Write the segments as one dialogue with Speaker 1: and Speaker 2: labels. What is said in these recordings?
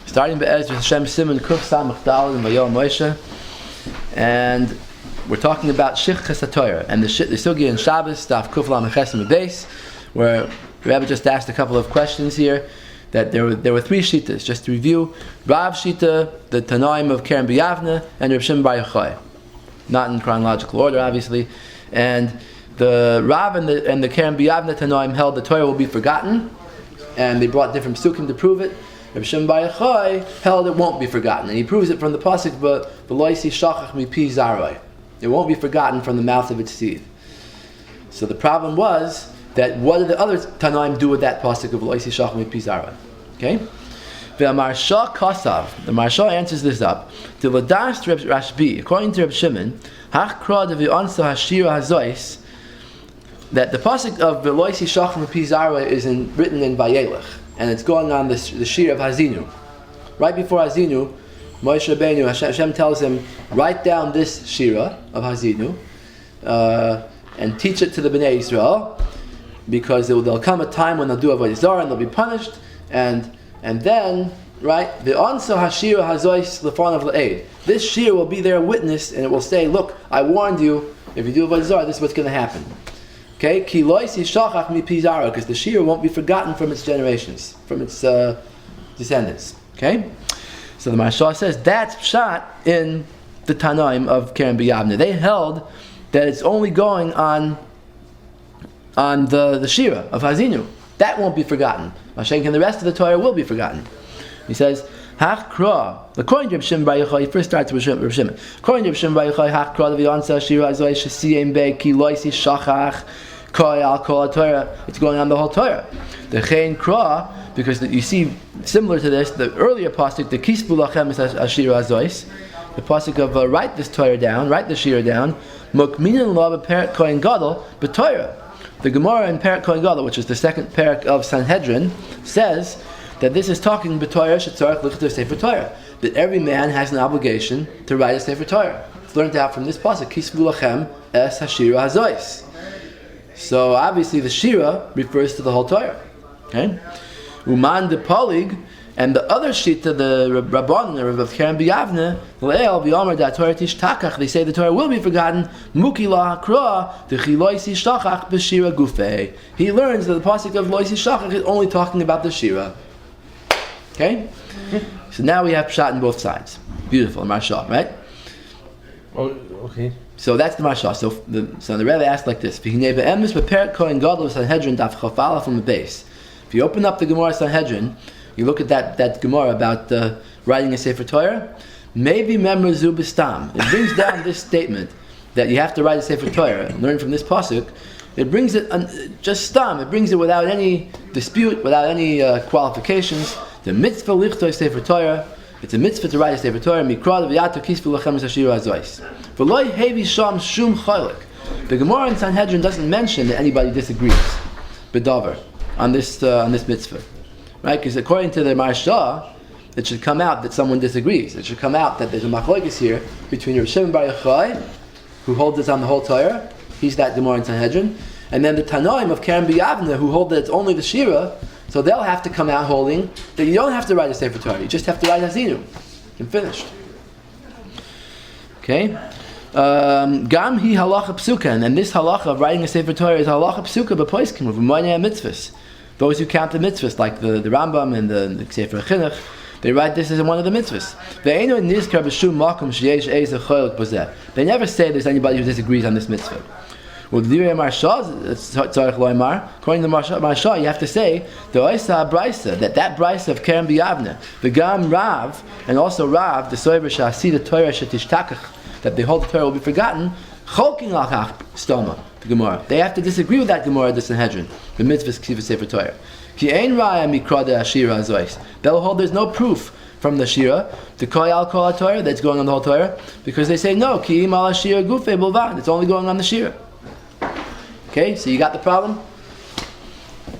Speaker 1: Starting Be'ez with Hashem siman kuf samach dal and Vayom Moshe, and we're talking about Shichas Torah and the sugya in Shabbos Daf Kuf Lam Chesim Beis, where the Rebbe just asked a couple of questions here. That there were three shitas. Just to review: Rav Shita, the Tanaim of Keren B'Yavne, and Reb Shimon Bar Yochai. Not in chronological order, obviously. And the Rav and the Keren B'Yavne Tanaim held the Torah will be forgotten, and they brought different psukim to prove it. Reb Shimon Bar Yochai held it won't be forgotten, and he proves it from the pasuk, "But v'loisi shachach mipi zaroi." It won't be forgotten from the mouth of its seed. So the problem was that what did the other Tanaim do with that pasuk of v'loisi shachach mipi zaroi? Okay. The Maharsha Kasav. The Maharsha answers this up. To Ladas Reb Rashbi, according to Reb Shimon, Hachkra de v'onsa hashira hazois, that the pasuk of v'loisi shachach mipi zaroi is written in Vayelech. And it's going on the shir of Hazinu. Right before Hazinu, Moshe Rabbeinu, Hashem tells him, write down this shira of Hazinu and teach it to the Bnei Israel, because there'll come a time when they'll do Avodah Zarah and they'll be punished, and then, right, the Ansa Hashira Hazois Lefonav Le'ed. This shir will be their witness, and it will say, look, I warned you, if you do Avodah Zarah, this is what's going to happen. Okay, ki loisi shachach mipi zara, because the shir won't be forgotten from its generations, from its descendants. Okay, so the Maharsha says that's shot in the Tanaim of Keren B'Yavne. They held that it's only going on the shira of Hazinu. That won't be forgotten. Mashenk and the rest of the Torah will be forgotten. He says, Hachkra. According to Reb Shimon Bar Yochai, he first starts with Reb Shimon. According to Reb Shimon Bar Yochai, Hachkra v'yansa shira azoi shesiyem be ki loisi shachach koi al kol Torah. It's going on the whole Torah. The chein kra, because you see similar to this, the earlier pasuk, the kispu lachem is ashira azois, the pasuk of write this Torah down, write the shira down. Mukminin lo b'perak kohen gadol b'Torah. The Gemara in Perak Kohen Gadol, which is the second Perak of Sanhedrin, says that this is talking b'Torah shetzarach lichtor sefer Torah, that every man has an obligation to write a sefer Torah. It's learned out from this pasuk, kisvu lachem es hashira hazois. So obviously the shira refers to the whole Torah. Okay, uman de polig, and the other shita, the Rabban of Keren B'Yavne, le'el b'yomer da Torah tishtakach. They say the Torah will be forgotten. Muki la hakra dechi loisi shtachach b'shira gufei. He learns that the pasuk of loisi shtachach is only talking about the shira. Okay, so now we have pshat on both sides. Beautiful, Maharsha, right?
Speaker 2: Oh, okay.
Speaker 1: So that's the Maharsha. So the Rebbe asked like this: V'hinei be'emes b'perak kohen gadol Sanhedrin daf chafala from the base. If you open up the Gemara Sanhedrin, you look at that Gemara about writing a Sefer Torah, maybe memra zu b'stam. It brings down this statement that you have to write a Sefer Torah, learn from this pasuk. It brings it just stam. It brings it without any dispute, without any qualifications. The mitzvah lichtoi Sefer Torah. It's a mitzvah to write a Sefer Torah. Mikra v'yato kisvu lachem hashira hazois. V'loi hevi sham shum chaylik. The Gemara in Sanhedrin doesn't mention that anybody disagrees b'davar on this mitzvah. Right, because according to the Maharsha, it should come out that someone disagrees. It should come out that there's a machlokes here between Reb Shimon Bar Yochai, who holds this on the whole Torah. He's that Gemara in Sanhedrin, and then the Tanaim of Keren B'Yavne, who hold that it's only the shira. So they'll have to come out holding that you don't have to write a Sefer Torah. You just have to write Hazinu. And finished. Okay. Gam hi halacha psuka, and this halacha of writing a Sefer Torah is halacha psuka b'poiskim of u'mayne mitzvahs. Those who count the mitzvahs, like the Rambam and the Sefer Chinuch, they write this as one of the mitzvahs. They never say there's anybody who disagrees on this mitzvah. According to the Maharsha, you have to say the Oisa Brisa, that Brisa of Keren B'Yavne, the Gam Rav, and also Rav, the Soiver Shasi, the Torah Shetishtachach, that the whole Torah will be forgotten. Cholkin lachach stoma, the Gemara. They have to disagree with that Gemara, the Sanhedrin, the mitzvahs Ksiva Sefer Torah. Ki ein raya mikra de ashira azois. They'll hold there's no proof from the shira to kol al kol Torah that's going on the whole Torah, because they say no, ki im al ashira gufei bilvad. It's only going on the shira. Okay, so you got the problem.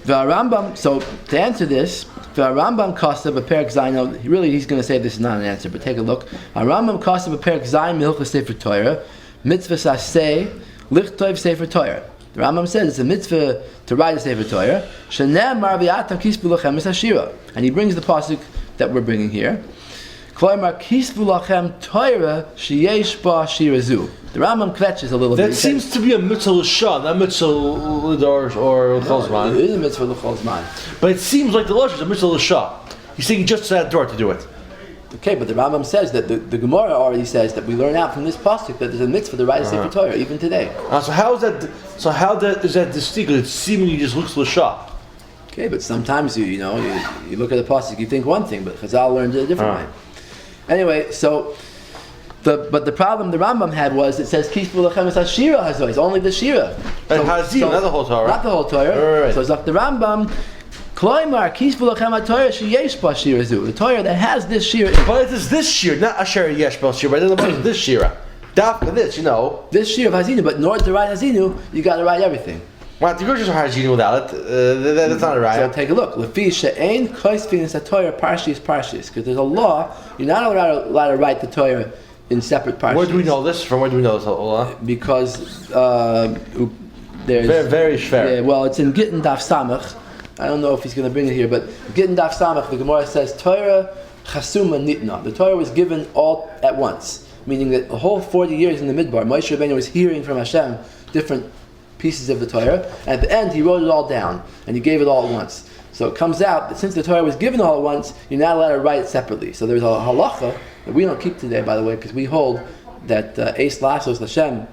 Speaker 1: V'arambam. So to answer this, v'arambam kasav b'perak zayin. Really, he's going to say this is not an answer, but take a look. Arambam kasav b'perak zayin milchas Sefer Torah. Mitzvah saseh lichtov Sefer Torah. The Rambam says it's a mitzvah to write a Sefer Torah. And he brings the pasuk that we're bringing here. Kloimar kisvu lachem torah sheyesh ba shirazu. The Rambam kvetches a little bit.
Speaker 2: That seems to be a mitzvah l'shah, not mitzvah l'dor or l'chol
Speaker 1: It is a mitzvah l'chol zman.
Speaker 2: But it seems like the Lush is a mitzvah l'shah. He's saying just that door to do it.
Speaker 1: Okay, but the Rambam says that the Gemara already says that we learn out from this pasuk that there's a mitzvah to write a Sefer Torah even today.
Speaker 2: So how is that? So how is that distinct? It seemingly just looks l'shah.
Speaker 1: Okay, but sometimes you look at the pasuk, you think one thing, but Chazal learned it a different way. Anyway, so the problem the Rambam had was it says kisvu lachem es hashira hazois, only the shira.
Speaker 2: And hazim, not the whole Torah.
Speaker 1: Not the whole Torah.
Speaker 2: Right.
Speaker 1: So it's like the Rambam. Kloimar kisvu lachem haTorah sheyesh ba shirazu. The Torah that has this shira.
Speaker 2: But it is this shira, not asher yesh bal shira. But it is this shira. Dafka this, This
Speaker 1: shira of hazinu, but in order to write hazinu, you got to write everything.
Speaker 2: Well, the Gershon hazinu without it, that's not right.
Speaker 1: So take a look. Lefi she'ein koisfin es haTorah parshis, because there's a law. You're not allowed to write the Torah in separate parshas.
Speaker 2: Where do we know this? From where do we know this law?
Speaker 1: Because there's
Speaker 2: very, very fair.
Speaker 1: Yeah, well, it's in Gittin Daf Samach. I don't know if he's going to bring it here, but Gittin Daf Samach, the Gemara says Torah chasuma nitna. The Torah was given all at once, meaning that the whole 40 years in the Midbar, Moshe Rabbeinu was hearing from Hashem different pieces of the Torah, and at the end he wrote it all down and he gave it all at once. So it comes out that since the Torah was given all at once, you're not allowed to write it separately. So there's a halacha that we don't keep today, by the way, because we hold that Eis Lasos Lashem,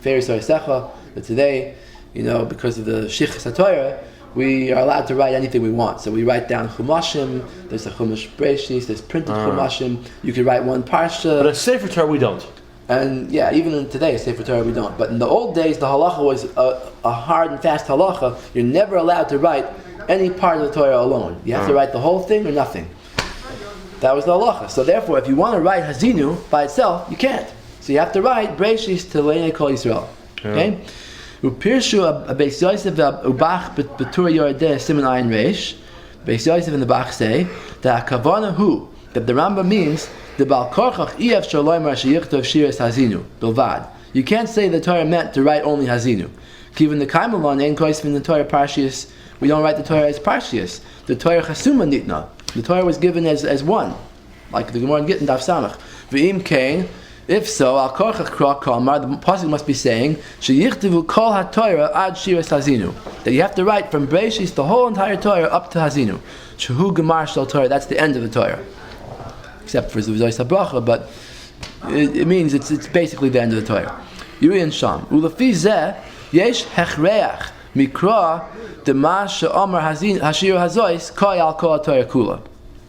Speaker 1: Feris Arisecha, that today, because of the Shichas HaTorah, we are allowed to write anything we want. So we write down Chumashim, there's a Chumash Breshis, there's printed Chumashim, you can write one Parsha.
Speaker 2: But a Sefer Torah we don't.
Speaker 1: And yeah, even in today, Sefer Torah we don't. But in the old days, the halacha was a hard and fast halacha. You're never allowed to write any part of the Torah alone. You have to write the whole thing or nothing. That was the halacha. So therefore, if you want to write Hazinu by itself, you can't. So you have to write Breshis to Leinei Kol Yisrael. Okay? Upirshu Beis Yosef ubach betur yordeh siman ayin reish. Beis Yosef and the Bach say that kavana hu, that the Rambam means the Bal Korchach Iev Shaloimar Sheyichtov Shiras Hazinu Bilvad. You can't say the Torah meant to write only Hazinu. Given the Kaimalon Ein Koisvin the Torah Parshias, we don't write the Torah as Parshias. The Torah Chasuma Nitna. The Torah was given as one, like the Gemara in Gittin Daf Samach. V'im Kain. If so, Al Korchach Kra Kalmar, the pasuk must be saying Sheyichtivu Kol HaTorah Ad Shiras Hazinu. That you have to write from Breshis the whole entire Torah up to Hazinu. Shehu Gemar Shal Torah. That's the end of the Torah. Except for Zuvzois HaBracha, but it means it's basically the end of the Torah. Yuri and Sham. Ulafi zeh yesh hechreach mikra dema she'omer hashir hazois koi al kol Torah kula.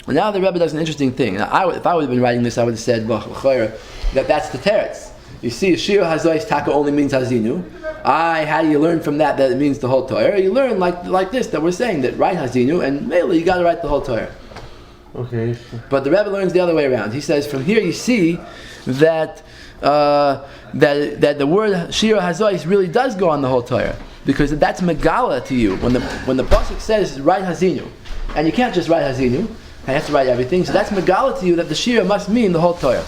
Speaker 1: And now the Rebbe does an interesting thing. Now, if I would have been writing this, I would have said that's the teretz. You see, Shir hazois taka only means hazinu. How do you learn from that it means the whole Torah? You learn like this, that we're saying that write hazinu, and mainly you got to write the whole Torah.
Speaker 2: Okay.
Speaker 1: But the Rebbe learns the other way around. He says from here you see that that the word Shira Hazois really does go on the whole Torah, because that's Megala to you when the pasuk says write Hazinu, and you can't just write Hazinu, you have to write everything. So that's Megala to you that the Shira must mean the whole Torah.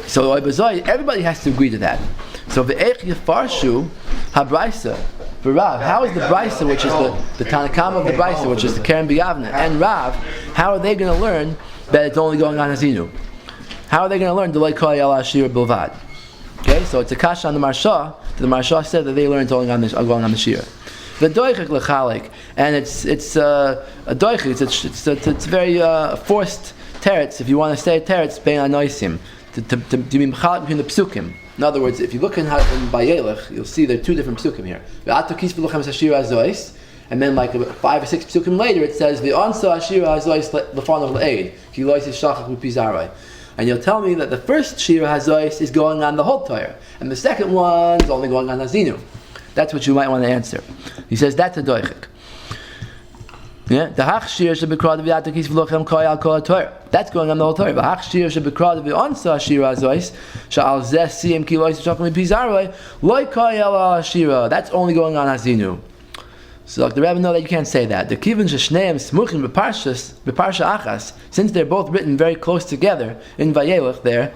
Speaker 1: So everybody has to agree to that. So ve'ech yefarshu habraisa. For Rav, how is the Brisa, which is the Tanakam of the Brisa, which is the Keren B'Yavne, and Rav, how are they going to learn that it's only going on Hazinu? How are they going to learn Delay Kol Yal Ashir Bilvad? Okay, so it's a kasha on the Marsha. The Marsha said that they learned it's only going on the Shira. The Doichik L'Chalik, and it's a Doichik. It's very forced teretz. If you want to say teretz, Bein Anoisim, to be Mechalik between the Psukim. In other words, if you look in Bayelech, you'll see there are two different psukim here. And then like 5 or 6 psukim later, it says and you'll tell me that the first Shira Hazois is going on the whole Torah, and the second one is only going on Hazinu. That's what you might want to answer. He says that's a doichik. Yeah, the hachshir shebekra v'yatakis v'lochem koyal kol Torah. That's going on the whole Torah. The hachshir shebekra v'onsa shira azois shal zeh siyim kilois shachim pizaroi loy koyal shira. That's only going on Hazinu. So like the Rebbe know that you can't say that. The kivin sheshneim smuchim beparsha achas, since they're both written very close together in Vayelech there,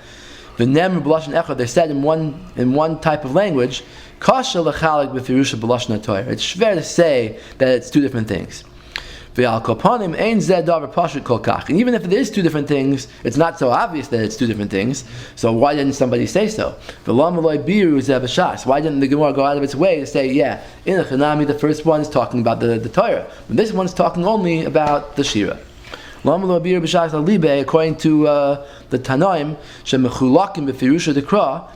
Speaker 1: v'nem b'lashon echad, they're said in one type of language. Kasha l'chalik b'firusha b'lashon Torah. It's fair to say that it's two different things. Ve'al kopanim ein zeh davar pashut kol kach. And even if it is two different things, it's not so obvious that it's two different things. So why didn't somebody say so? V'lam v'loy biru zeh b'shas. Why didn't the Gemara go out of its way to say, yeah, in the Chanami the first one is talking about the Torah, and this one's talking only about the Shira. According to the Tanaim,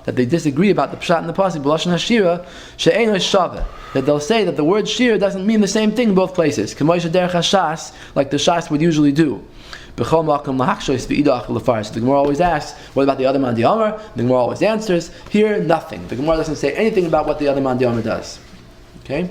Speaker 1: that they disagree about the Pshat and the Pasuk, that they'll say that the word Shira doesn't mean the same thing in both places, like the Shas would usually do. So the Gemara always asks, what about the other man Amar? The Gemara always answers, here, nothing. The Gemara doesn't say anything about what the other man Amar does. Okay?